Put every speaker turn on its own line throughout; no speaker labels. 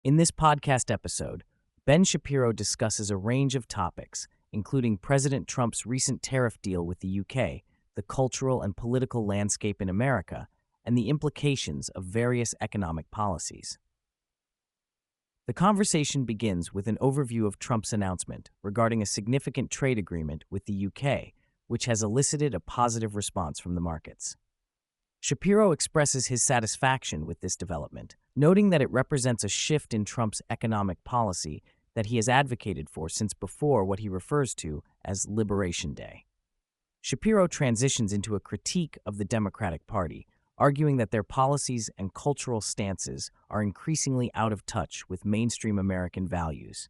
In this podcast episode, Ben Shapiro discusses a range of topics, including President Trump's recent tariff deal with the UK, the cultural and political landscape in America, and the implications of various economic policies. The conversation begins with an overview of Trump's announcement regarding a significant trade agreement with the UK, which has elicited a positive response from the markets. Shapiro expresses his satisfaction with this development, noting that it represents a shift in Trump's economic policy that he has advocated for since before what he refers to as Liberation Day. Shapiro transitions into a critique of the Democratic Party, arguing that their policies and cultural stances are increasingly out of touch with mainstream American values.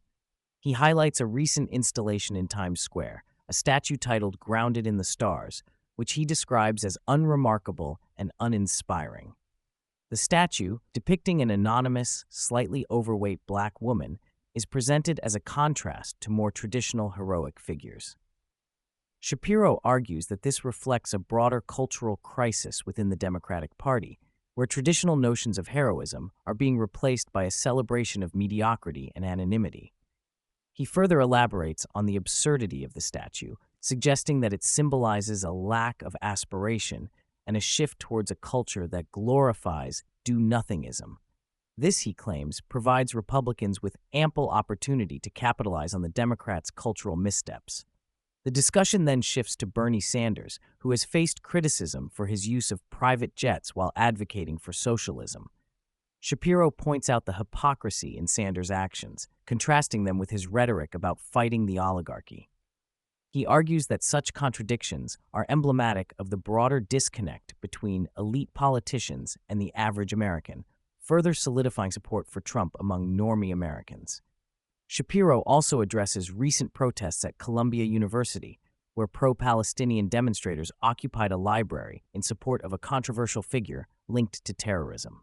He highlights a recent installation in Times Square, a statue titled "Grounded in the Stars," which he describes as unremarkable and uninspiring. The statue, depicting an anonymous, slightly overweight black woman, is presented as a contrast to more traditional heroic figures. Shapiro argues that this reflects a broader cultural crisis within the Democratic Party, where traditional notions of heroism are being replaced by a celebration of mediocrity and anonymity. He further elaborates on the absurdity of the statue, suggesting that it symbolizes a lack of aspiration and a shift towards a culture that glorifies do-nothingism. This, he claims, provides Republicans with ample opportunity to capitalize on the Democrats' cultural missteps. The discussion then shifts to Bernie Sanders, who has faced criticism for his use of private jets while advocating for socialism. Shapiro points out the hypocrisy in Sanders' actions, contrasting them with his rhetoric about fighting the oligarchy. He argues that such contradictions are emblematic of the broader disconnect between elite politicians and the average American, further solidifying support for Trump among normie Americans. Shapiro also addresses recent protests at Columbia University, where pro-Palestinian demonstrators occupied a library in support of a controversial figure linked to terrorism.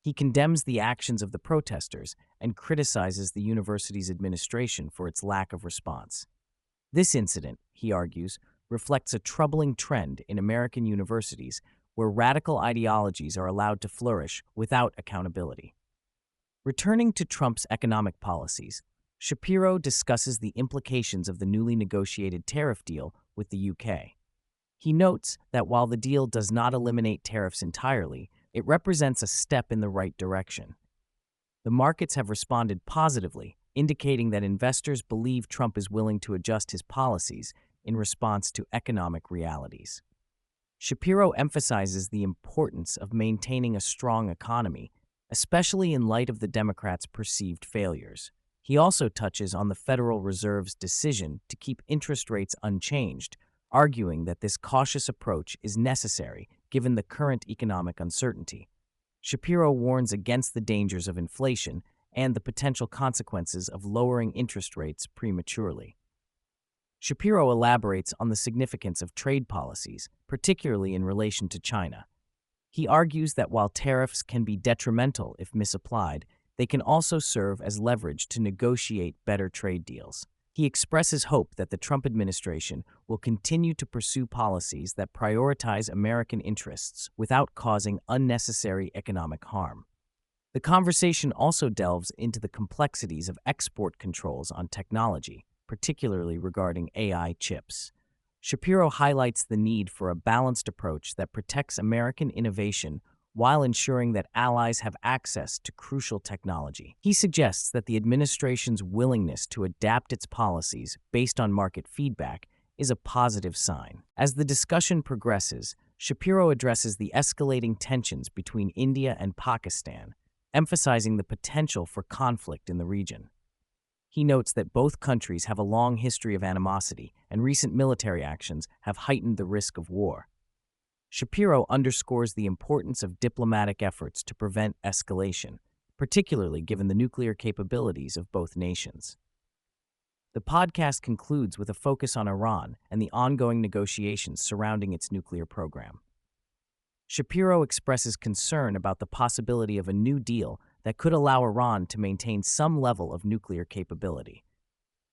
He condemns the actions of the protesters and criticizes the university's administration for its lack of response. This incident, he argues, reflects a troubling trend in American universities where radical ideologies are allowed to flourish without accountability. Returning to Trump's economic policies, Shapiro discusses the implications of the newly negotiated tariff deal with the UK. He notes that while the deal does not eliminate tariffs entirely, it represents a step in the right direction. The markets have responded positively, indicating that investors believe Trump is willing to adjust his policies in response to economic realities. Shapiro emphasizes the importance of maintaining a strong economy, especially in light of the Democrats' perceived failures. He also touches on the Federal Reserve's decision to keep interest rates unchanged, arguing that this cautious approach is necessary given the current economic uncertainty. Shapiro warns against the dangers of inflation and the potential consequences of lowering interest rates prematurely. Shapiro elaborates on the significance of trade policies, particularly in relation to China. He argues that while tariffs can be detrimental if misapplied, they can also serve as leverage to negotiate better trade deals. He expresses hope that the Trump administration will continue to pursue policies that prioritize American interests without causing unnecessary economic harm. The conversation also delves into the complexities of export controls on technology, particularly regarding AI chips. Shapiro highlights the need for a balanced approach that protects American innovation while ensuring that allies have access to crucial technology. He suggests that the administration's willingness to adapt its policies based on market feedback is a positive sign. As the discussion progresses, Shapiro addresses the escalating tensions between India and Pakistan, emphasizing the potential for conflict in the region. He notes that both countries have a long history of animosity, and recent military actions have heightened the risk of war. Shapiro underscores the importance of diplomatic efforts to prevent escalation, particularly given the nuclear capabilities of both nations. The podcast concludes with a focus on Iran and the ongoing negotiations surrounding its nuclear program. Shapiro expresses concern about the possibility of a new deal that could allow Iran to maintain some level of nuclear capability.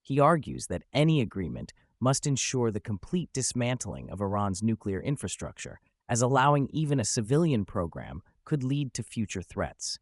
He argues that any agreement must ensure the complete dismantling of Iran's nuclear infrastructure, as allowing even a civilian program could lead to future threats.